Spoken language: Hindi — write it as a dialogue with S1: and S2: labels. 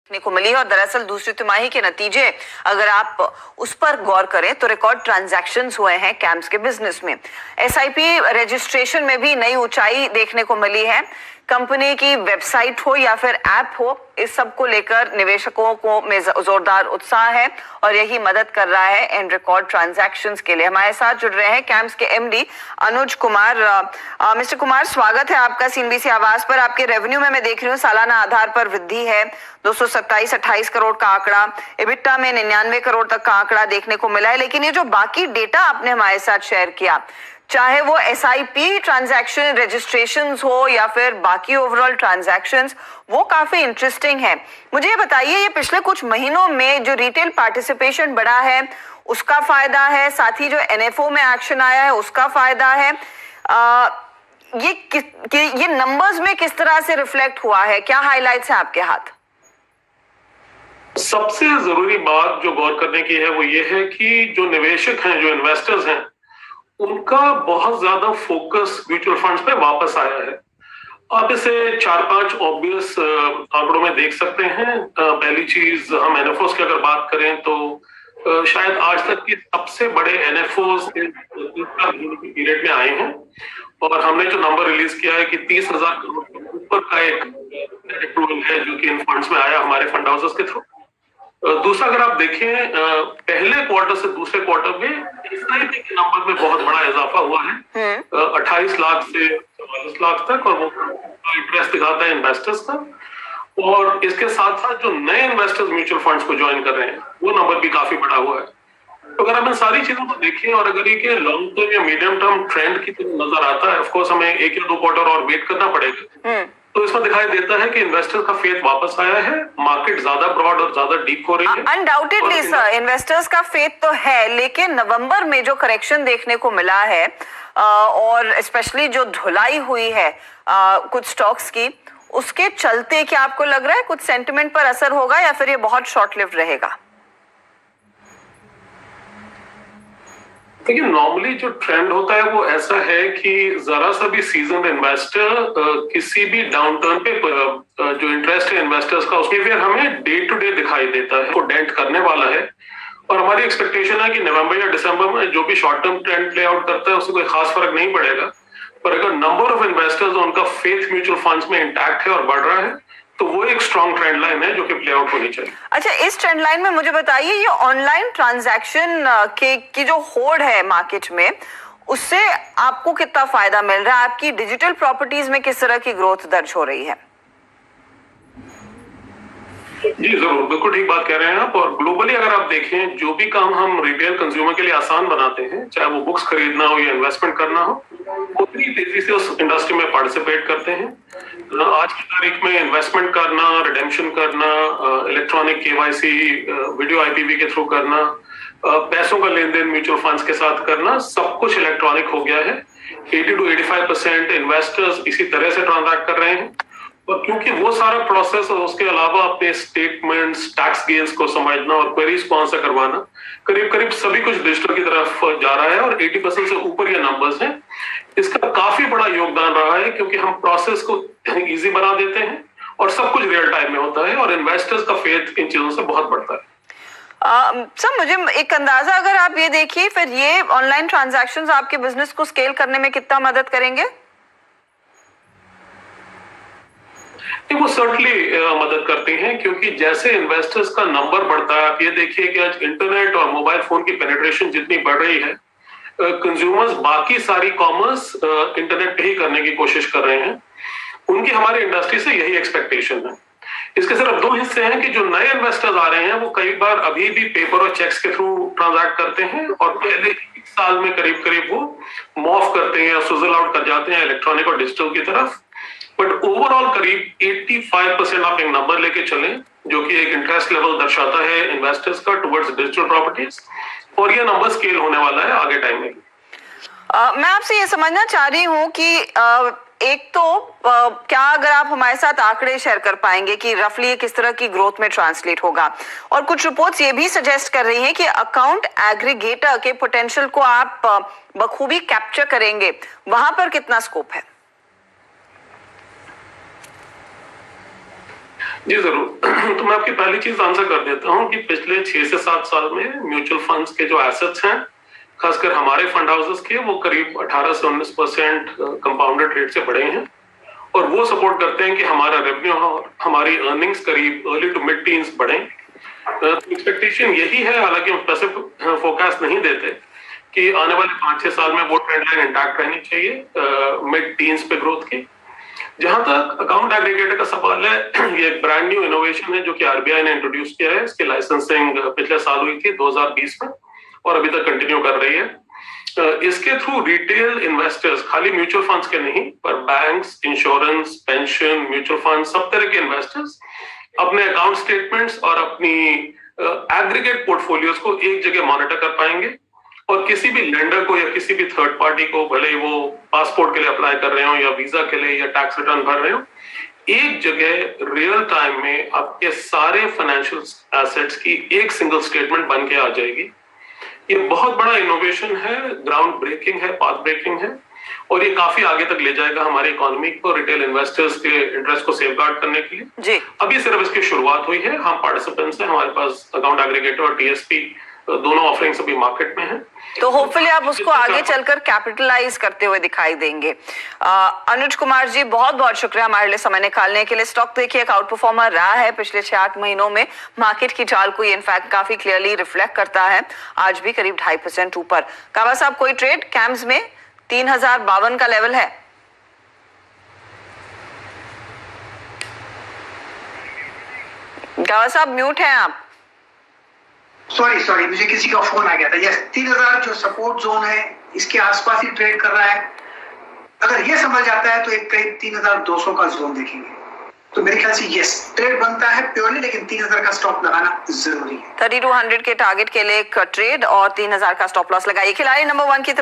S1: देखने को मिली है और दरअसल दूसरी तिमाही के नतीजे अगर आप उस पर गौर करें तो रिकॉर्ड ट्रांजैक्शंस हुए हैं कैम्स के बिजनेस में। एसआईपी रजिस्ट्रेशन में भी नई ऊंचाई देखने को मिली है। कंपनी की वेबसाइट हो या फिर ऐप हो, इस सब को लेकर निवेशकों को में जोरदार उत्साह है और यही मदद कर रहा है इन रिकॉर्ड ट्रांजैक्शंस के लिए। हमारे साथ जुड़ रहे हैं कैम्स के एमडी अनुज कुमार। मिस्टर कुमार, स्वागत है आपका सीएनबीसी आवाज पर। आपके रेवेन्यू में मैं देख रही हूँ सालाना आधार पर वृद्धि है, 227-28 करोड़ का आंकड़ा, EBITDA में 99 करोड़ तक का आंकड़ा देखने को मिला है। लेकिन ये जो बाकी डेटा आपने हमारे साथ शेयर किया, चाहे वो एसआईपी ट्रांजैक्शन रजिस्ट्रेशंस हो या फिर बाकी ओवरऑल ट्रांजैक्शंस, वो काफी इंटरेस्टिंग है। मुझे ये बताइए, ये पिछले कुछ महीनों में जो रिटेल पार्टिसिपेशन बढ़ा है उसका फायदा है, साथ ही जो एनएफओ में एक्शन आया है उसका फायदा है, ये नंबर्स में किस तरह से रिफ्लेक्ट हुआ है? क्या हाइलाइट्स है आपके हाथ?
S2: सबसे जरूरी बात जो गौर करने की है वो ये है कि जो निवेशक हैं, जो इन्वेस्टर्स हैं, उनका बहुत ज्यादा फोकस म्यूचुअल फंड्स पे वापस आया है। आप इसे 4-5 ऑब्वियस आंकड़ों में देख सकते हैं। पहली चीज, हम एनएफओस की अगर बात करें तो शायद आज तक के सबसे बड़े एनएफओस पीरियड में आए हैं और हमने जो नंबर रिलीज किया है कि 30,000 करोड़ के ऊपर का एक अप्रूवल है जो कि इन फंड्स में आया हमारे फंड हाउसेस के थ्रू। दूसरा, अगर आप देखें पहले क्वार्टर से दूसरे क्वार्टर में एसआईपी के नंबर में बहुत बड़ा इजाफा हुआ है, 28 लाख से 44 लाख तक, और वो इंटरेस्ट दिखाता है इन्वेस्टर्स का। और इसके साथ साथ जो नए इन्वेस्टर्स म्यूचुअल फंड्स को ज्वाइन कर रहे हैं वो नंबर भी काफी बड़ा हुआ है। तो अगर आप इन सारी चीजों को देखें और अगर ये लॉन्ग टर्म या मीडियम टर्म ट्रेंड की तरह नजर आता है, ऑफकोर्स हमें 1 या 2 क्वार्टर और वेट करना पड़ेगा, तो इसमें दिखाई देता है कि इन्वेस्टर्स का फेथ वापस आया है, मार्केट ज्यादा ब्रॉड और ज्यादा डीप हो रही है।
S1: अनडाउटेडली सर, इन्वेस्टर्स का फेथ तो है, लेकिन नवंबर में जो करेक्शन देखने को मिला है और स्पेशली जो धुलाई हुई है कुछ स्टॉक्स की, उसके चलते क्या आपको लग रहा है कुछ सेंटिमेंट पर असर होगा या फिर ये बहुत शॉर्ट लिव्ड रहेगा?
S2: देखिए, नॉर्मली जो ट्रेंड होता है वो ऐसा है कि जरा सा भी सीजन इन्वेस्टर किसी भी डाउनटर्न पे जो इंटरेस्ट है इन्वेस्टर्स का, उसके फिर हमें डे टू डे दिखाई देता है, वो डेंट करने वाला है। और हमारी एक्सपेक्टेशन है कि नवंबर या दिसंबर में जो भी short term trend play out करता है उससे कोई खास फर्क नहीं पड़ेगा। पर अगर नंबर ऑफ इन्वेस्टर्स, उनका फेथ म्यूचुअल फंड्स में इंटैक्ट है और बढ़ रहा है, तो वो एक स्ट्रॉन्ग ट्रेंड लाइन है जो कि प्ले आउट होनी चाहिए।
S1: अच्छा, इस ट्रेंड लाइन में मुझे बताइए, ये ऑनलाइन ट्रांजैक्शन की जो होड़ है मार्केट में, उससे आपको कितना फायदा मिल रहा है? आपकी डिजिटल प्रॉपर्टीज में किस तरह की ग्रोथ दर्ज हो रही है?
S2: जी जरूर, बिल्कुल ठीक बात कह रहे हैं आप। और ग्लोबली अगर आप देखें, जो भी काम हम रिटेल कंज्यूमर के लिए आसान बनाते हैं, चाहे वो बुक्स खरीदना हो या इन्वेस्टमेंट करना हो, उतनी तेजी से उस इंडस्ट्री में पार्टिसिपेट करते हैं। आज की तारीख में इन्वेस्टमेंट करना, रिडेम्पशन करना, इलेक्ट्रॉनिक केवाईसी, वीडियो आईपीवी के थ्रू करना, पैसों का लेन देन म्यूचुअल फंड्स के साथ करना, सब कुछ इलेक्ट्रॉनिक हो गया है। 80 to 85% इन्वेस्टर्स इसी तरह से ट्रांजैक्ट कर रहे हैं। और क्योंकि वो सारा प्रोसेस और उसके अलावा अपने स्टेटमेंट्स, टैक्स गेन्स को समझना और क्वेरीज को आंसर करवाना, करीब करीब सभी कुछ डिजिटल की तरफ जा रहा है और 80% से ऊपर ये नंबर्स हैं। इसका काफी बड़ा योगदान रहा है क्योंकि हम प्रोसेस को इजी बना देते हैं और सब कुछ रियल टाइम में होता है और इन्वेस्टर्स का फेथ इन चीजों से बहुत बढ़ता है।
S1: सर, मुझे एक अंदाजा अगर आप ये देखिए, फिर ये ऑनलाइन ट्रांजैक्शंस आपके बिजनेस को स्केल करने में कितना मदद करेंगे?
S2: वो सर्टनली मदद करते हैं क्योंकि जैसे इन्वेस्टर्स का नंबर बढ़ता है, आप ये देखिए कि आज इंटरनेट और मोबाइल फोन की पेनिट्रेशन जितनी बढ़ रही है, कंज्यूमर्स बाकी सारी कॉमर्स इंटरनेट पे ही करने की कोशिश कर रहे हैं। उनकी हमारी इंडस्ट्री से यही एक्सपेक्टेशन है। इसके सिर्फ 2 हिस्से हैं कि जो नए इन्वेस्टर्स आ रहे हैं वो कई बार अभी भी पेपर और चेक्स के थ्रू ट्रांजैक्ट करते हैं और पहले 1 साल में करीब करीब वो मूव करते हैं या सुजल आउट कर जाते हैं इलेक्ट्रॉनिक और डिजिटल की तरफ। बट ओवरऑल करीब 85% आप एक नंबर लेके चलें जो कि एक इंटरेस्ट लेवल दर्शाता है इन्वेस्टर्स का टुवर्ड्स डिजिटल प्रॉपर्टीज, और ये नंबर स्केल होने वाला है आगे टाइम में।
S1: मैं आपसे ये समझना चाह रही हूँ कि एक तो क्या अगर आप हमारे साथ आंकड़े शेयर कर पाएंगे कि रफली ये किस तरह की ग्रोथ में ट्रांसलेट होगा, और कुछ रिपोर्ट्स ये भी सजेस्ट कर रही हैं कि अकाउंट एग्रीगेटर के पोटेंशियल को आप बखूबी कैप्चर करेंगे, वहां पर कितना स्कोप है?
S2: जी जरूर। तो मैं आपकी पहली चीज आंसर कर देता हूं कि पिछले 6 से 7 साल में म्यूचुअल फंड्स के जो एसेट्स हैं, खासकर हमारे फंड हाउसेस के, वो करीब 18 से 19% कंपाउंडेड रेट से बढ़े हैं और वो सपोर्ट करते हैं कि हमारा रेवेन्यू और हमारी अर्निंग्स करीब अर्ली टू मिड टीन्स बढ़े। एक्सपेक्टेशन यही है, हालांकि हम स्पेसिफिक फोरकास्ट नहीं देते, कि आने वाले 5-6 साल में वो ट्रेंड लाइन इंटैक्ट रहनी चाहिए मिड टीन्स पे ग्रोथ की। जहां तक अकाउंट एग्रीगेटर का सवाल है, ये एक ब्रांड न्यू इनोवेशन है जो कि आरबीआई ने इंट्रोड्यूस किया है। इसकी लाइसेंसिंग पिछले साल हुई थी 2020 में और अभी तक कंटिन्यू कर रही है। इसके थ्रू रिटेल इन्वेस्टर्स, खाली म्यूचुअल फंड्स के नहीं, पर banks, insurance, pension, mutual fund, सब तरह के इन्वेस्टर्स अपने अकाउंट स्टेटमेंट्स और अपनी एग्रीगेट पोर्टफोलियोज को एक जगह मॉनिटर कर पाएंगे और किसी भी लेंडर को या किसी भी थर्ड पार्टी को, भले ही वो पासपोर्ट के लिए अप्लाई कर रहे हो या वीजा के लिए या टैक्स रिटर्न भर रहे हो, एक जगह रियल टाइम में आपके सारे फाइनेंशियल एसेट्स की एक सिंगल स्टेटमेंट बन के आ जाएगी। ये बहुत बड़ा इनोवेशन है, ग्राउंड ब्रेकिंग है, पाथ ब्रेकिंग है और ये काफी आगे तक ले जाएगा हमारी इकोनॉमी को, रिटेल इन्वेस्टर्स के इंटरेस्ट को सेफगार्ड करने के लिए।
S1: जी,
S2: अभी सिर्फ इसकी शुरुआत हुई है। हम पार्टिसिपेंट्स हैं, हमारे पास अकाउंट एग्रीगेटर और टीएसपी दोनों ऑफरिंग्स अभी मार्केट में हैं।
S1: तो होपफुली आप उसको आगे चलकर कैपिटलाइज करते हुए दिखाई देंगे। अनुज कुमार जी, बहुत बहुत शुक्रिया हमारे लिए समय निकालने के लिए। स्टॉक देखिए एक आउट परफॉर्मर रहा है पिछले 6-8 महीनों में। मार्केट की चाल को इनफैक्ट काफी क्लियरली रिफ्लेक्ट करता है। आज भी करीब 2.5% ऊपर। कावा साहब, कोई ट्रेड कैम्स में 3052 का लेवल है? कावा साहब म्यूट हैं आप।
S3: सॉरी मुझे किसी का फोन आ गया था। यस, 3000 जो सपोर्ट जोन है इसके आसपास ही ट्रेड कर रहा है। अगर ये समझ जाता है तो एक करीब 3200 का जोन देखेंगे, तो मेरे ख्याल से यस ट्रेड बनता है प्योरली, लेकिन 3000 का स्टॉप लगाना जरूरी है।
S1: 3200 के टारगेट के लिए एक ट्रेड और 3000 का स्टॉप लॉस लगाइए। खिलाड़ी नंबर 1 की